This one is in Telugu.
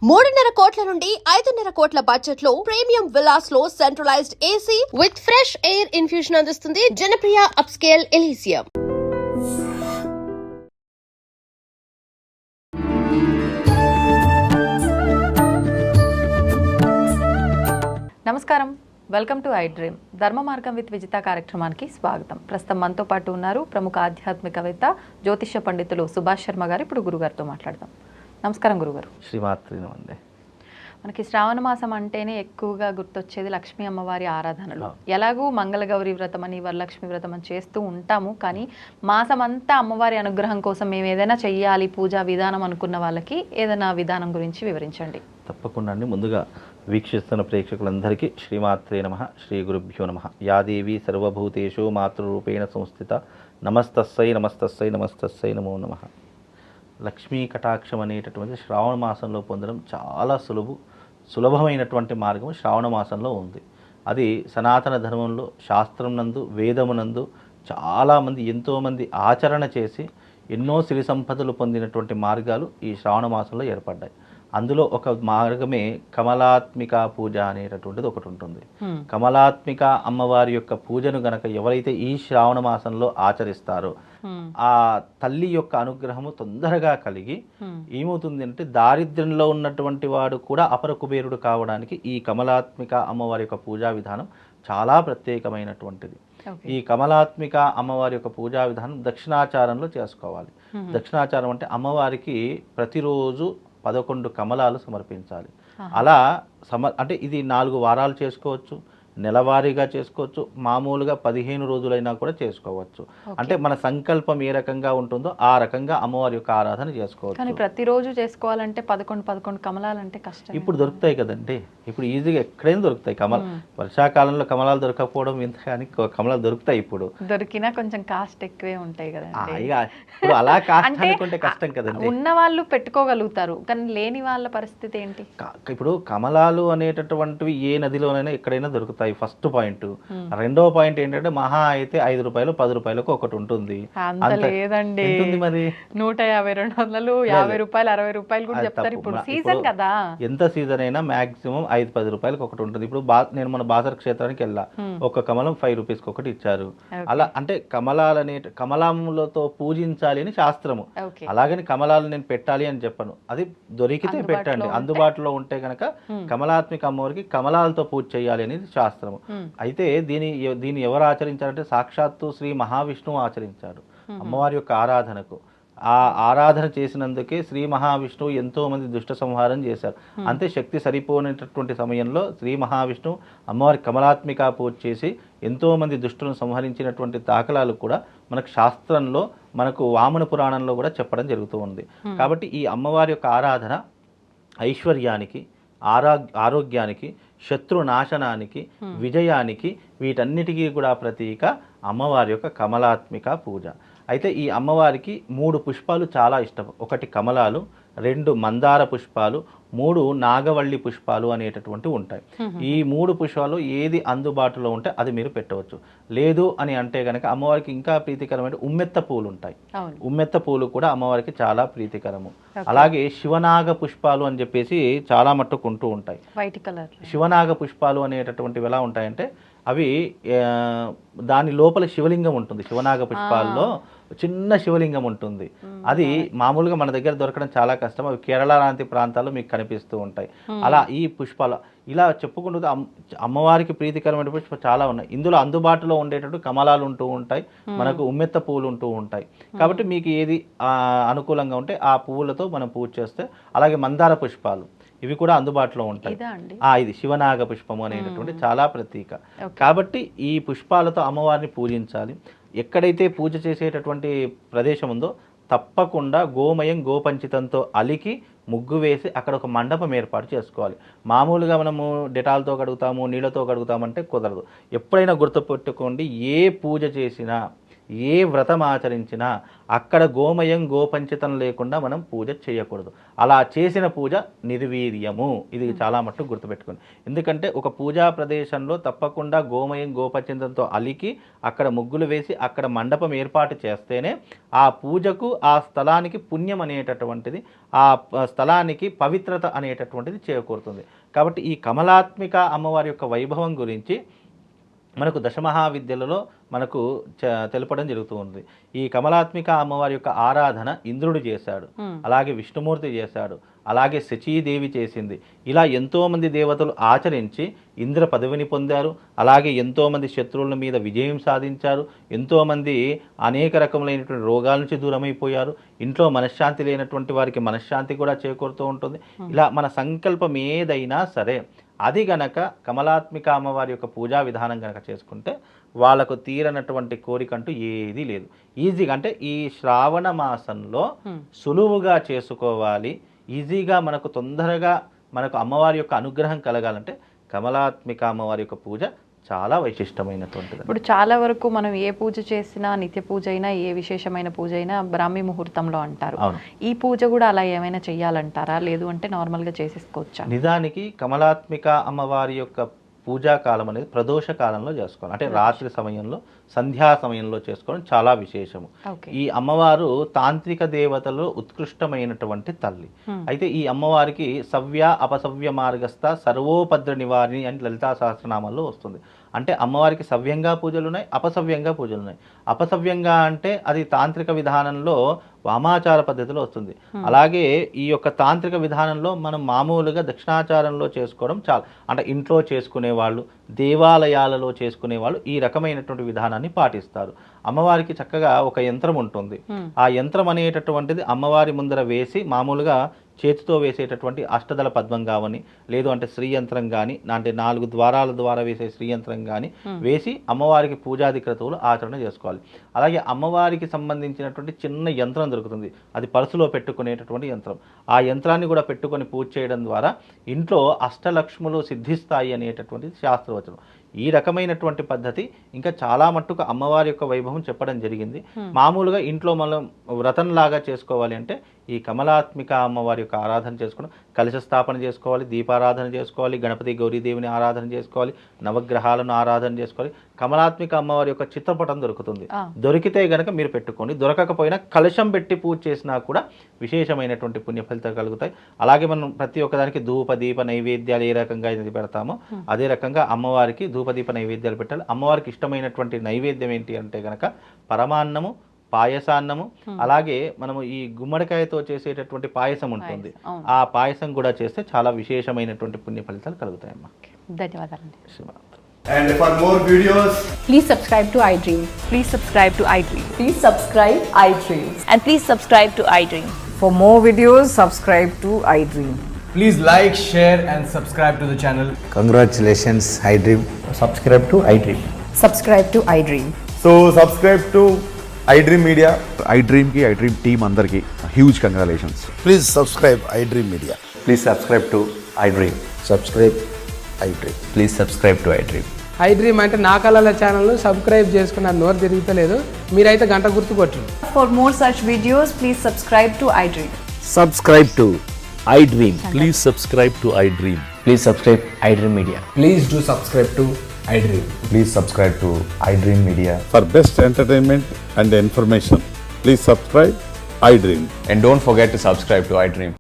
3.5 కోట్ల నుండి 5.5 కోట్ల బడ్జెట్ లో ప్రీమియం విల్లాస్ లో centralised AC with fresh air infusion అందిస్తుంది జనప్రియ అప్స్కేల్ ఎలీసియం. నమస్కారం, వెల్కమ్ టు ఐ డ్రీమ్. ధర్మ మార్గం విత్ విజిత కార్యక్రమానికి స్వాగతం. ప్రస్తుతం మనతో పాటు ఉన్నారు ప్రముఖ ఆధ్యాత్మికవేత్త, జ్యోతిష్య పండితులు సుభాష్ శర్మ గారు. ఇప్పుడు గురుగారితో మాట్లాడదాం. నమస్కారం గురుగారు. శ్రీమాత్రి నమస్తే. మనకి శ్రావణ మాసం అంటేనే ఎక్కువగా గుర్తొచ్చేది లక్ష్మీ అమ్మవారి ఆరాధనలు. ఎలాగూ మంగళగౌరి వ్రతం అని, వరలక్ష్మి వ్రతం అని చేస్తూ ఉంటాము. కానీ మాసం అంతా అమ్మవారి అనుగ్రహం కోసం మేము ఏదైనా చెయ్యాలి, పూజా విధానం అనుకున్న వాళ్ళకి ఏదైనా విధానం గురించి వివరించండి. తప్పకుండా అండి. ముందుగా వీక్షిస్తున్న ప్రేక్షకులందరికీ శ్రీమాత్రే నమః, శ్రీ గురుభ్యో నమః. యాదేవి సర్వభూతేషు మాతృరూపేణ సంస్థిత నమస్తస్సై నమస్తస్సై నమస్తస్సై నమో నమః. లక్ష్మీ కటాక్షం అనేటటువంటి శ్రావణ మాసంలో పొందడం చాలా సులభమైనటువంటి మార్గం శ్రావణ మాసంలో ఉంది. అది సనాతన ధర్మంలో, శాస్త్రం నందు, వేదమునందు చాలామంది ఎంతోమంది ఆచరణ చేసి ఎన్నో సిరి సంపదలు పొందినటువంటి మార్గాలు ఈ శ్రావణ మాసంలో ఏర్పడ్డాయి. అందులో ఒక మార్గమే కమలాత్మిక పూజ అనేటటువంటిది ఒకటి ఉంటుంది. కమలాత్మిక అమ్మవారి యొక్క పూజను గనక ఎవరైతే ఈ శ్రావణ మాసంలో ఆచరిస్తారో ఆ తల్లి యొక్క అనుగ్రహము తొందరగా కలిగి ఏమవుతుంది అంటే దారిద్ర్యంలో ఉన్నటువంటి వాడు కూడా అపర కుబేరుడు కావడానికి ఈ కమలాత్మిక అమ్మవారి యొక్క పూజా విధానం చాలా ప్రత్యేకమైనటువంటిది. ఈ కమలాత్మిక అమ్మవారి యొక్క పూజా విధానం దక్షిణాచారంలో చేసుకోవాలి. దక్షిణాచారం అంటే అమ్మవారికి ప్రతిరోజు 11 కమలాలు సమర్పించాలి. అలా అంటే ఇది 4 వారాలు చేసుకోవచ్చు, నెలవారీగా చేసుకోవచ్చు, మామూలుగా 15 రోజులైనా కూడా చేసుకోవచ్చు. అంటే మన సంకల్పం ఏ రకంగా ఉంటుందో ఆ రకంగా అమ్మవారి యొక్క ఆరాధన చేసుకోవచ్చు. కానీ ప్రతిరోజు చేసుకోవాలంటే 11 కమలాలు అంటే కష్టం. ఇప్పుడు దొరుకుతాయి కదండి, ఇప్పుడు ఈజీగా ఎక్కడైనా దొరుకుతాయి. వర్షాకాలంలో కమలాలు దొరకకపోవడం ఇంత, కానీ కమలాలు దొరుకుతాయి. ఇప్పుడు దొరికినా కొంచెం కాస్ట్ ఎక్కువే ఉంటాయి కదా. ఇప్పుడు అలా కాస్ట్ అనుకుంటే కష్టం కదండి. ఉన్న వాళ్ళు పెట్టుకోగలుగుతారు, కానీ లేని వాళ్ళ పరిస్థితి ఏంటి? ఇప్పుడు కమలాలు అనేటటువంటివి ఏ నదిలోనైనా ఎక్కడైనా దొరుకుతాయి. First point. రెండవ పాయింట్ ఏంటంటే మహా అయితే 5 రూపాయలు 10 రూపాయలకు ఒకటి ఉంటుంది. లేదండి, మరి 150, 200, 50 రూపాయలు, 60 రూపాయలు కూడా చెప్తారు. ఇప్పుడు సీజన్ కదా, ఎంత సీజన్ అయినా మాక్సిమం 5-10 రూపాయలకు ఒకటి ఉంటుంది. ఇప్పుడు నేను మన బాసర క్షేత్రానికి వెళ్ళా, ఒక కమలం 5 రూపీస్కి ఒకటి ఇచ్చారు. అలా అంటే కమలములతో పూజించాలి అని శాస్త్రము. అలాగని కమలాలు నేను పెట్టాలి అని చెప్పను, అది దొరికితే పెట్టండి. అందుబాటులో ఉంటే గనక కమలాత్మిక అమ్మవారికి కమలాలతో పూజ చేయాలి అనేది శాస్త్రం. అయితే దీన్ని ఎవరు ఆచరించారంటే సాక్షాత్తు శ్రీ మహావిష్ణువు ఆచరించాడు అమ్మవారి యొక్క ఆరాధనకు. ఆ ఆరాధన చేసినందుకే శ్రీ మహావిష్ణువు ఎంతో మంది దుష్ట సంహారం చేశారు. అంతే శక్తి సరిపోయినటువంటి సమయంలో శ్రీ మహావిష్ణువు అమ్మవారి కమలాత్మిక పూజ చేసి ఎంతో మంది దుష్టులను సంహరించినటువంటి దాఖలాలు కూడా మనకు శాస్త్రంలో, మనకు వామన పురాణంలో కూడా చెప్పడం జరుగుతూ ఉంది. కాబట్టి ఈ అమ్మవారి యొక్క ఆరాధన ఐశ్వర్యానికి, ఆరోగ్యానికి, శత్రు నాశనానికి, విజయానికి, వీటన్నిటికీ కూడా ప్రతీక అమ్మవారి యొక్క కమలాత్మిక పూజ. అయితే ఈ అమ్మవారికి 3 పుష్పాలు చాలా ఇష్టం. 1 కమలాలు, 2 మందార పుష్పాలు, 3 నాగవల్లి పుష్పాలు అనేటటువంటివి ఉంటాయి. ఈ 3 పుష్పాలు ఏది అందుబాటులో ఉంటే అది మీరు పెట్టవచ్చు. లేదు అని అంటే కనుక అమ్మవారికి ఇంకా ప్రీతికరమైన ఉమ్మెత్త పూలు ఉంటాయి. ఉమ్మెత్త పూలు కూడా అమ్మవారికి చాలా ప్రీతికరము. అలాగే శివనాగ పుష్పాలు అని చెప్పేసి చాలా మట్టుకు ఉంటూ ఉంటాయి. వైట్ కలర్ శివనాగ పుష్పాలు అనేటటువంటివి ఎలా ఉంటాయంటే అవి దాని లోపల శివలింగం ఉంటుంది. శివనాగ పుష్పాల్లో చిన్న శివలింగం ఉంటుంది. అది మామూలుగా మన దగ్గర దొరకడం చాలా కష్టం. అవి కేరళ లాంటి ప్రాంతాల్లో మీకు కనిపిస్తూ ఉంటాయి. అలా ఈ పుష్పాలు ఇలా చెప్పుకుంటూ అమ్మవారికి ప్రీతికరమైన పుష్పాలు చాలా ఉన్నాయి. ఇందులో అందుబాటులో ఉండేటట్టు కమలాలు ఉంటూ ఉంటాయి, మనకు ఉమ్మెత్త పువ్వులు ఉంటూ ఉంటాయి. కాబట్టి మీకు ఏది అనుకూలంగా ఉంటే ఆ పువ్వులతో మనం పూజ చేస్తే, అలాగే మందార పుష్పాలు ఇవి కూడా అందుబాటులో ఉంటాయి. ఇది శివనాగ పుష్పము అనేటటువంటి చాలా ప్రతీక. కాబట్టి ఈ పుష్పాలతో అమ్మవారిని పూజించాలి. ఎక్కడైతే పూజ చేసేటటువంటి ప్రదేశం ఉందో తప్పకుండా గోమయం, గోపంచితంతో అలికి ముగ్గు వేసి అక్కడ ఒక మండపం ఏర్పాటు చేసుకోవాలి. మామూలుగా మనము డెటాల్తో కడుగుతాము, నీళ్ళతో కడుగుతామంటే కుదరదు. ఎప్పుడైనా గుర్తుపెట్టుకోండి, ఏ పూజ చేసినా, ఏ వ్రతం ఆచరించినా అక్కడ గోమయం గోపంచితం లేకుండా మనం పూజ చేయకూడదు. అలా చేసిన పూజ నిర్వీర్యము. ఇది చాలా మట్టుకు గుర్తుపెట్టుకోండి. ఎందుకంటే ఒక పూజా ప్రదేశంలో తప్పకుండా గోమయం గోపంచితంతో అలికి అక్కడ ముగ్గులు వేసి అక్కడ మండపం ఏర్పాటు చేస్తేనే ఆ పూజకు ఆ స్థలానికి పుణ్యం అనేటటువంటిది, ఆ స్థలానికి పవిత్రత అనేటటువంటిది చేకూరుతుంది. కాబట్టి ఈ కమలాత్మిక అమ్మవారి యొక్క వైభవం గురించి మనకు దశమహావిద్యలలో మనకు తెలపడం జరుగుతూ ఉంది. ఈ కమలాత్మిక అమ్మవారి యొక్క ఆరాధన ఇంద్రుడు చేశాడు, అలాగే విష్ణుమూర్తి చేశాడు, అలాగే శచీదేవి చేసింది. ఇలా ఎంతోమంది దేవతలు ఆచరించి ఇంద్ర పదవిని పొందారు. అలాగే ఎంతోమంది శత్రువుల మీద విజయం సాధించారు. ఎంతోమంది అనేక రకములైనటువంటి రోగాల నుంచి దూరమైపోయారు. ఇంట్లో మనశ్శాంతి లేనటువంటి వారికి మనశ్శాంతి కూడా చేకూరుతూ ఉంటుంది. ఇలా మన సంకల్పం ఏదైనా సరే అది గనక కమలాత్మిక అమ్మవారి యొక్క పూజా విధానం గనక చేసుకుంటే వాళ్ళకు తీరనటువంటి కోరికంటూ ఏదీ లేదు. ఈజీగా అంటే ఈ శ్రావణ మాసంలో సులువుగా చేసుకోవాలి, ఈజీగా మనకు తొందరగా మనకు అమ్మవారి యొక్క అనుగ్రహం కలగాలంటే కమలాత్మిక అమ్మవారి యొక్క పూజ చాలా వైశిష్టమైనటువంటిది. ఇప్పుడు చాలా వరకు మనం ఏ పూజ చేసినా, నిత్య పూజ అయినా, ఏ విశేషమైన పూజ అయినా బ్రాహ్మీ ముహూర్తంలో అంటారు. ఈ పూజ కూడా అలా ఏమైనా చెయ్యాలంటారా, లేదు అంటే నార్మల్గా చేసేసుకోవచ్చా? నిజానికి కమలాత్మిక అమ్మవారి యొక్క పూజా కాలం అనేది ప్రదోష కాలంలో చేసుకోవాలి. అంటే రాత్రి సమయంలో, సంధ్యా సమయంలో చేసుకోవడం చాలా విశేషము. ఈ అమ్మవారు తాంత్రిక దేవతలు ఉత్కృష్టమైనటువంటి తల్లి. అయితే ఈ అమ్మవారికి సవ్య అపసవ్య మార్గస్థ సర్వోపద్ర నివారిణి అని లలితా సహస్రనామాల్లో వస్తుంది. అంటే అమ్మవారికి సవ్యంగా పూజలు ఉన్నాయి, అపసవ్యంగా పూజలు ఉన్నాయి. అపసవ్యంగా అంటే అది తాంత్రిక విధానంలో వామాచార పద్ధతిలో వస్తుంది. అలాగే ఈ యొక్క తాంత్రిక విధానంలో మనం మామూలుగా దక్షిణాచారంలో చేసుకోవడం చాలా, అంటే ఇంట్లో చేసుకునే వాళ్ళు, దేవాలయాలలో చేసుకునే వాళ్ళు ఈ రకమైనటువంటి విధానాన్ని పాటిస్తారు. అమ్మవారికి చక్కగా ఒక యంత్రం ఉంటుంది. ఆ యంత్రం అనేటటువంటిది అమ్మవారి ముందర వేసి మామూలుగా చేతితో వేసేటటువంటి అష్టదళ పద్మం కావని, లేదు అంటే శ్రీయంత్రం కానీ, అంటే 4 ద్వారాల ద్వారా వేసే శ్రీయంత్రం కానీ వేసి అమ్మవారికి పూజాది క్రతువులు ఆచరణ చేసుకోవాలి. అలాగే అమ్మవారికి సంబంధించినటువంటి చిన్న యంత్రం దొరుకుతుంది, అది పర్సులో పెట్టుకునేటటువంటి యంత్రం. ఆ యంత్రాన్ని కూడా పెట్టుకొని పూజ చేయడం ద్వారా ఇంట్లో అష్టలక్ష్ములు సిద్ధిస్తాయి అనేటటువంటిది శాస్త్రవచనం. ఈ రకమైనటువంటి పద్ధతి ఇంకా చాలా మట్టుకు అమ్మవారి యొక్క వైభవం చెప్పడం జరిగింది. మామూలుగా ఇంట్లో మనం వ్రతంలాగా చేసుకోవాలి అంటే ఈ కమలాత్మిక అమ్మవారి యొక్క ఆరాధన చేసుకోవడం, కలశ స్థాపన చేసుకోవాలి, దీపారాధన చేసుకోవాలి, గణపతి గౌరీదేవిని ఆరాధన చేసుకోవాలి, నవగ్రహాలను ఆరాధన చేసుకోవాలి. కమలాత్మిక అమ్మవారి యొక్క చిత్రపటం దొరుకుతుంది, దొరికితే గనక మీరు పెట్టుకోండి. దొరకకపోయినా కలశం పెట్టి పూజ చేసినా కూడా విశేషమైనటువంటి పుణ్య ఫలితాలు కలుగుతాయి. అలాగే మనం ప్రతి ఒక్కదానికి ధూప దీప నైవేద్యాలు ఏ రకంగా ఇది పెడతామో అదే రకంగా అమ్మవారికి ధూపదీప నైవేద్యాలు పెట్టాలి. అమ్మవారికి ఇష్టమైనటువంటి నైవేద్యం ఏంటి అంటే గనక పరమాన్నము, పాయసాన్నము, అలాగే మనము ఈ గుమ్మడికాయతో చేసేటటువంటి పాయసం ఉంటుంది, ఆ పాయసం కూడా చేస్తే చాలా విశేషమైనటువంటి పుణ్య ఫలితాలు కలుగుతాయమ్మా. ధన్యవాదాలండి. And for more videos, please subscribe to iDream. Please subscribe to iDream. Please subscribe iDream. And please subscribe to iDream. For more videos, subscribe to iDream. please like, share and subscribe to the channel. Congratulations, iDream. Subscribe to iDream. Subscribe to iDream. So subscribe to iDream Media. iDream ki iDream team andarki huge congratulations. Please subscribe iDream Media. Please subscribe to iDream. Subscribe iDream. Please subscribe to iDream. iDream అంటే నా కళల ఛానల్ను సబ్స్క్రైబ్ చేసుకున్న నోరు తిరుగుతలేదు, మీరైతే గంట గుర్తు కొట్టండి. For more such videos, please subscribe to iDream. Subscribe to iDream. Please subscribe to iDream. Please subscribe iDream Media. Please do subscribe to iDream. Please subscribe to iDream Media. For best entertainment and information, please subscribe iDream. And don't forget to subscribe to iDream.